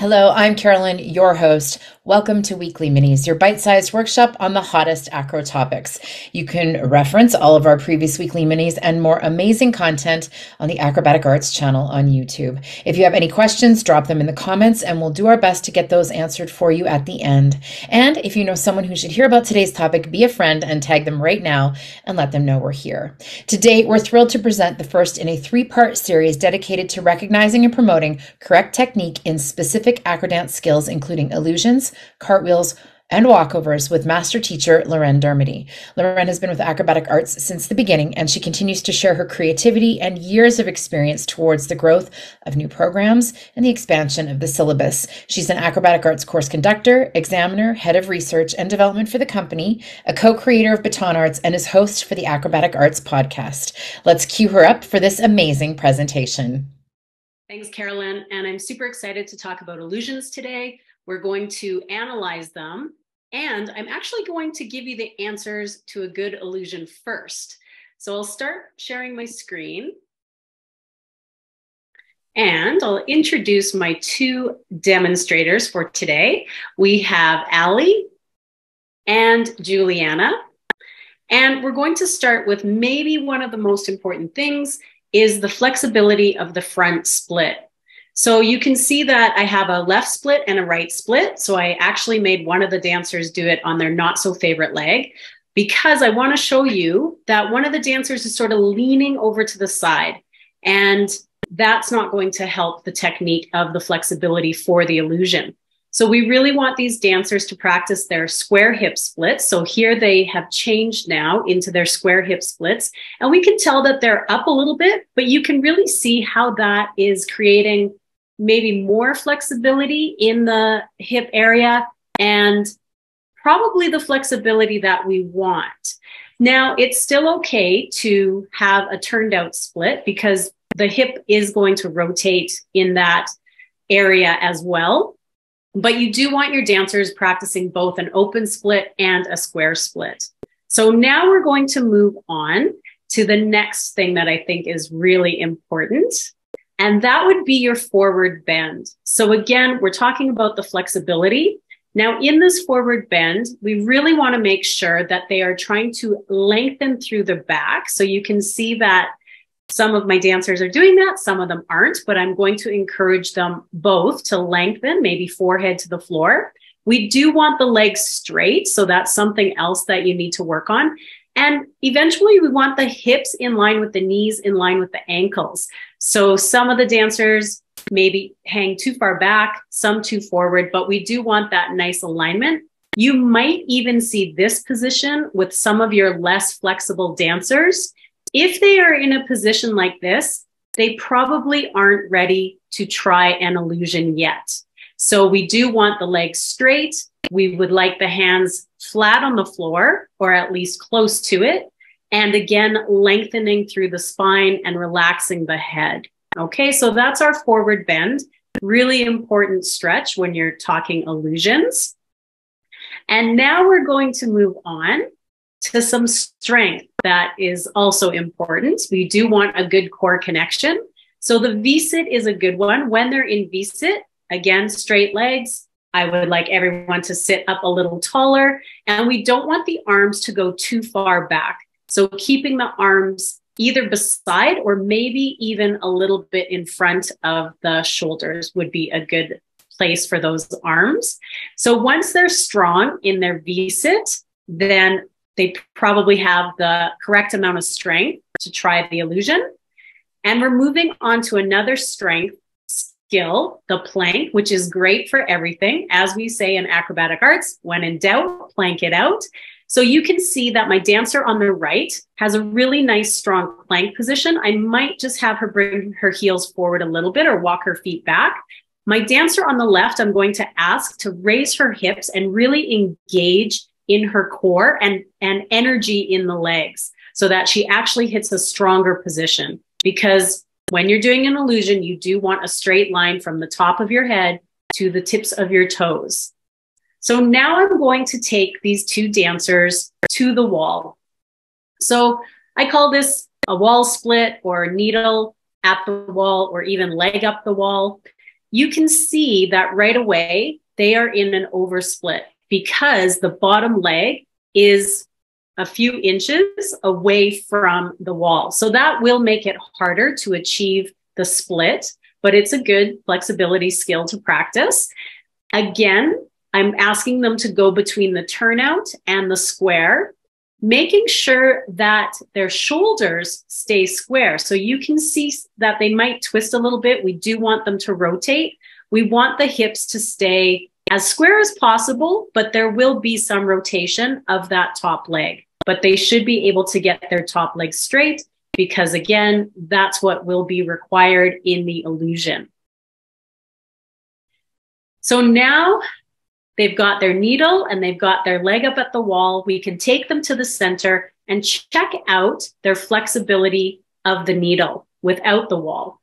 Hello, I'm Carolyn, your host. Welcome to Weekly Minis, your bite-sized workshop on the hottest acro topics. You can reference all of our previous Weekly Minis and more amazing content on the Acrobatic Arts channel on YouTube. If you have any questions, drop them in the comments and we'll do our best to get those answered for you at the end. And if you know someone who should hear about today's topic, be a friend and tag them right now and let them know we're here. Today, we're thrilled to present the first in a three-part series dedicated to recognizing and promoting correct technique in specific AcroDance skills, including illusions, cartwheels, and walkovers with master teacher Loren Dermody. Loren has been with Acrobatic Arts since the beginning, and she continues to share her creativity and years of experience towards the growth of new programs and the expansion of the syllabus. She's an Acrobatic Arts course conductor, examiner, head of research and development for the company, a co-creator of Baton Arts, and is host for the Acrobatic Arts podcast. Let's cue her up for this amazing presentation. Thanks, Carolyn. And I'm super excited to talk about illusions today. We're going to analyze them, and I'm actually going to give you the answers to a good illusion first. So I'll start sharing my screen, and I'll introduce my two demonstrators for today. We have Allie and Juliana, and we're going to start with maybe one of the most important things is the flexibility of the front split. So you can see that I have a left split and a right split. So I actually made one of the dancers do it on their not so favorite leg because I want to show you that one of the dancers is sort of leaning over to the side, and that's not going to help the technique of the flexibility for the illusion. So we really want these dancers to practice their square hip splits. So here they have changed now into their square hip splits. And we can tell that they're up a little bit, but you can really see how that is creating maybe more flexibility in the hip area and probably the flexibility that we want. Now, it's still okay to have a turned out split because the hip is going to rotate in that area as well. But you do want your dancers practicing both an open split and a square split. So now we're going to move on to the next thing that I think is really important, and that would be your forward bend. So again, we're talking about the flexibility. Now in this forward bend, we really want to make sure that they are trying to lengthen through the back. So you can see that some of my dancers are doing that, some of them aren't, but I'm going to encourage them both to lengthen, maybe forehead to the floor. We do want the legs straight, so that's something else that you need to work on. And eventually we want the hips in line with the knees, in line with the ankles. So some of the dancers maybe hang too far back, some too forward, but we do want that nice alignment. You might even see this position with some of your less flexible dancers. If they are in a position like this, they probably aren't ready to try an illusion yet. So we do want the legs straight. We would like the hands flat on the floor, or at least close to it. And again, lengthening through the spine and relaxing the head. Okay, so that's our forward bend. Really important stretch when you're talking illusions. And now we're going to move on to some strength that is also important. We do want a good core connection. So the V-sit is a good one. When they're in V-sit, again, straight legs, I would like everyone to sit up a little taller, and we don't want the arms to go too far back. So keeping the arms either beside or maybe even a little bit in front of the shoulders would be a good place for those arms. So once they're strong in their V-sit, then they probably have the correct amount of strength to try the illusion. And we're moving on to another strength skill, the plank, which is great for everything. As we say in acrobatic arts, when in doubt, plank it out. So you can see that my dancer on the right has a really nice, strong plank position. I might just have her bring her heels forward a little bit or walk her feet back. My dancer on the left, I'm going to ask to raise her hips and really engage in her core and energy in the legs so that she actually hits a stronger position. Because when you're doing an illusion, you do want a straight line from the top of your head to the tips of your toes. So now I'm going to take these two dancers to the wall. So I call this a wall split or needle at the wall or even leg up the wall. you can see that right away they are in an oversplit because the bottom leg is a few inches away from the wall. So that will make it harder to achieve the split, but it's a good flexibility skill to practice. Again, I'm asking them to go between the turnout and the square, making sure that their shoulders stay square. So you can see that they might twist a little bit. We do want them to rotate. We want the hips to stay as square as possible, but there will be some rotation of that top leg. But they should be able to get their top leg straight because, again, that's what will be required in the illusion. So now they've got their needle and they've got their leg up at the wall. We can take them to the center and check out their flexibility of the needle without the wall.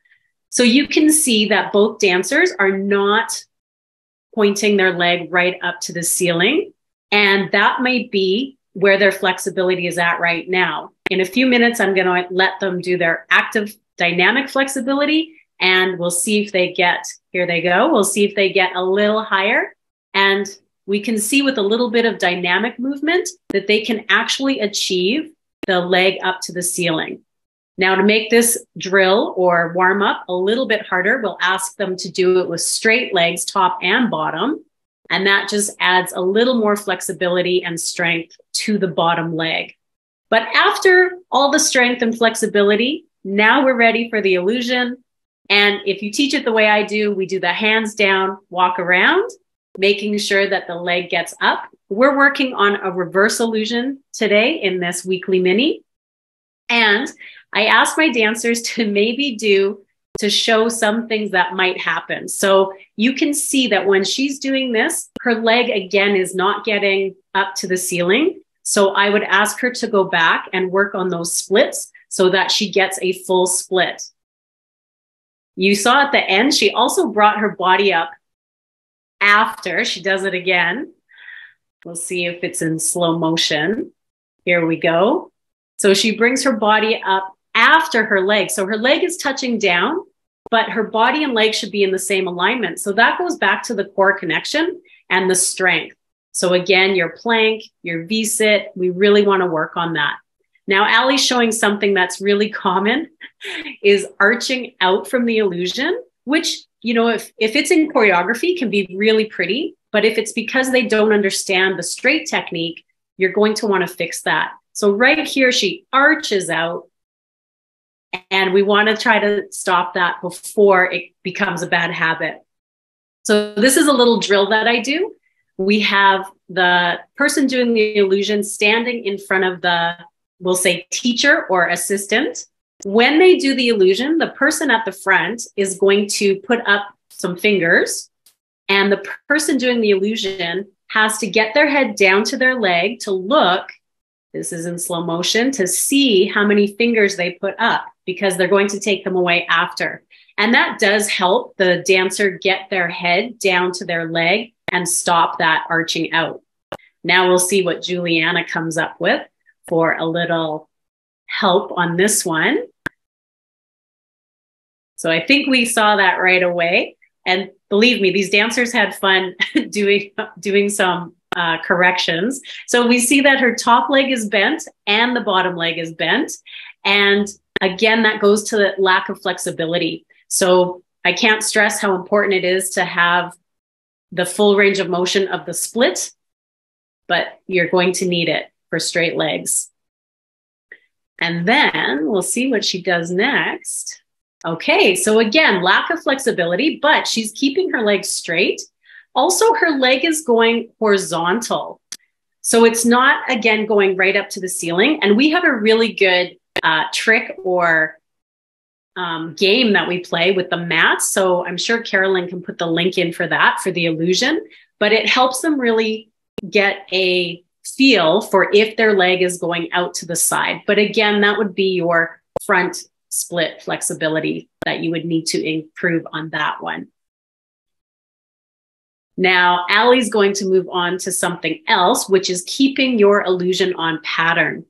So you can see that both dancers are not pointing their leg right up to the ceiling. And that may be where their flexibility is at right now. In a few minutes, I'm going to let them do their active dynamic flexibility, and we'll see if they get, here they go, we'll see if they get a little higher. And we can see with a little bit of dynamic movement that they can actually achieve the leg up to the ceiling. Now, to make this drill or warm up a little bit harder, we'll ask them to do it with straight legs, top and bottom. And that just adds a little more flexibility and strength to the bottom leg. But after all the strength and flexibility, now we're ready for the illusion. And if you teach it the way I do, we do the hands down, walk around, making sure that the leg gets up. We're working on a reverse illusion today in this weekly mini. And I asked my dancers to maybe to show some things that might happen. So you can see that when she's doing this, her leg again is not getting up to the ceiling. So I would ask her to go back and work on those splits so that she gets a full split. You saw at the end, she also brought her body up after. She does it again. We'll see if it's in slow motion. Here we go. So she brings her body up after her leg. So her leg is touching down, but her body and leg should be in the same alignment. So that goes back to the core connection and the strength. So again, your plank, your V-sit, we really want to work on that. Now, Allie's showing something that's really common is arching out from the illusion, which, you know, if it's in choreography can be really pretty, but if it's because they don't understand the straight technique, you're going to want to fix that. So right here, she arches out, and we want to try to stop that before it becomes a bad habit. So this is a little drill that I do. We have the person doing the illusion standing in front of the, we'll say, teacher or assistant. When they do the illusion, the person at the front is going to put up some fingers, and the person doing the illusion has to get their head down to their leg to look, this is in slow motion, to see how many fingers they put up, because they're going to take them away after. And that does help the dancer get their head down to their leg and stop that arching out. Now we'll see what Juliana comes up with for a little help on this one. So I think we saw that right away. And believe me, these dancers had fun doing some corrections. So we see that her top leg is bent and the bottom leg is bent. And again, that goes to the lack of flexibility. So I can't stress how important it is to have the full range of motion of the split, but you're going to need it for straight legs. And then we'll see what she does next. Okay, so again, lack of flexibility, but she's keeping her legs straight. Also, her leg is going horizontal. So it's not, again, going right up to the ceiling. And we have a really good trick or game that we play with the mats. So I'm sure Carolyn can put the link in for that, for the illusion, but it helps them really get a feel for if their leg is going out to the side. But again, that would be your front split flexibility that you would need to improve on that one. Now, Allie's going to move on to something else, which is keeping your illusion on pattern.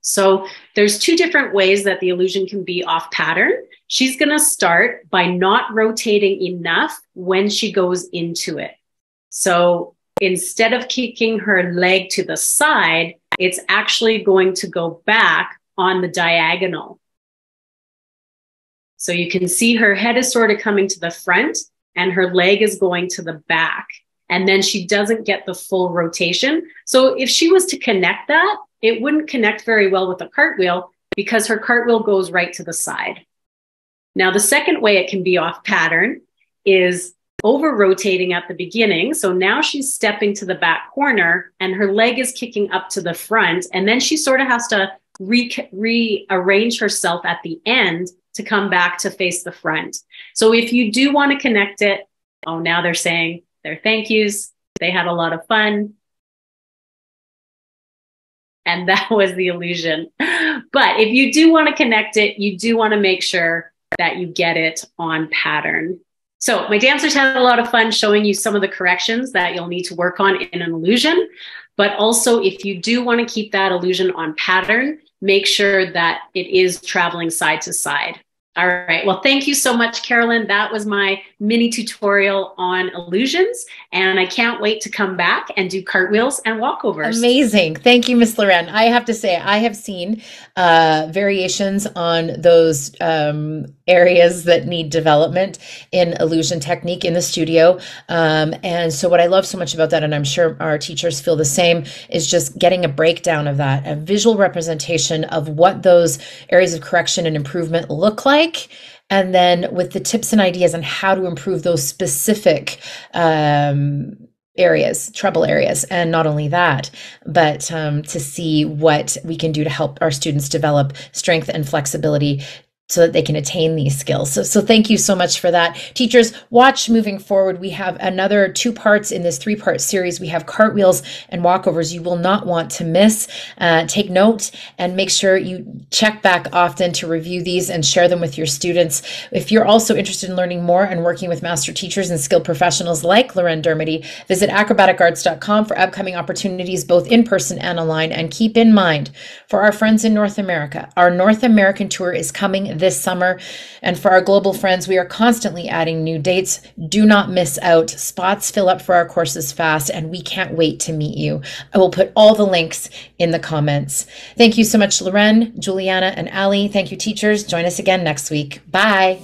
So there's two different ways that the illusion can be off pattern. She's going to start by not rotating enough when she goes into it. So instead of kicking her leg to the side, it's actually going to go back on the diagonal. So you can see her head is sort of coming to the front and her leg is going to the back. And then she doesn't get the full rotation. So if she was to connect that, it wouldn't connect very well with a cartwheel because her cartwheel goes right to the side. Now, the second way it can be off pattern is over rotating at the beginning. So now she's stepping to the back corner and her leg is kicking up to the front. And then she sort of has to rearrange herself at the end to come back to face the front. So if you do want to connect it, oh, now they're saying their thank yous. They had a lot of fun. And that was the illusion. But if you do want to connect it, you do want to make sure that you get it on pattern. So my dancers had a lot of fun showing you some of the corrections that you'll need to work on in an illusion. But also, if you do want to keep that illusion on pattern, make sure that it is traveling side to side. All right. Well, thank you so much, Carolyn. That was my mini tutorial on illusions, and I can't wait to come back and do cartwheels and walkovers. Amazing. Thank you, Miss Loren. I have to say, I have seen variations on those areas that need development in illusion technique in the studio. And so what I love so much about that, and I'm sure our teachers feel the same, is just getting a breakdown of that, a visual representation of what those areas of correction and improvement look like. And then with the tips and ideas on how to improve those specific areas, trouble areas. And not only that, but to see what we can do to help our students develop strength and flexibility so that they can attain these skills. So thank you so much for that. Teachers, watch moving forward. We have another 2 parts in this 3-part series. We have cartwheels and walkovers you will not want to miss. Take note and make sure you check back often to review these and share them with your students. If you're also interested in learning more and working with master teachers and skilled professionals like Loren Dermody, visit acrobaticarts.com for upcoming opportunities both in person and online. And keep in mind, for our friends in North America, our North American tour is coming this summer. And for our global friends, we are constantly adding new dates. Do not miss out. Spots fill up for our courses fast, and we can't wait to meet you. I will put all the links in the comments. Thank you so much, Loren, Juliana, and Ali. Thank you, teachers. Join us again next week. Bye.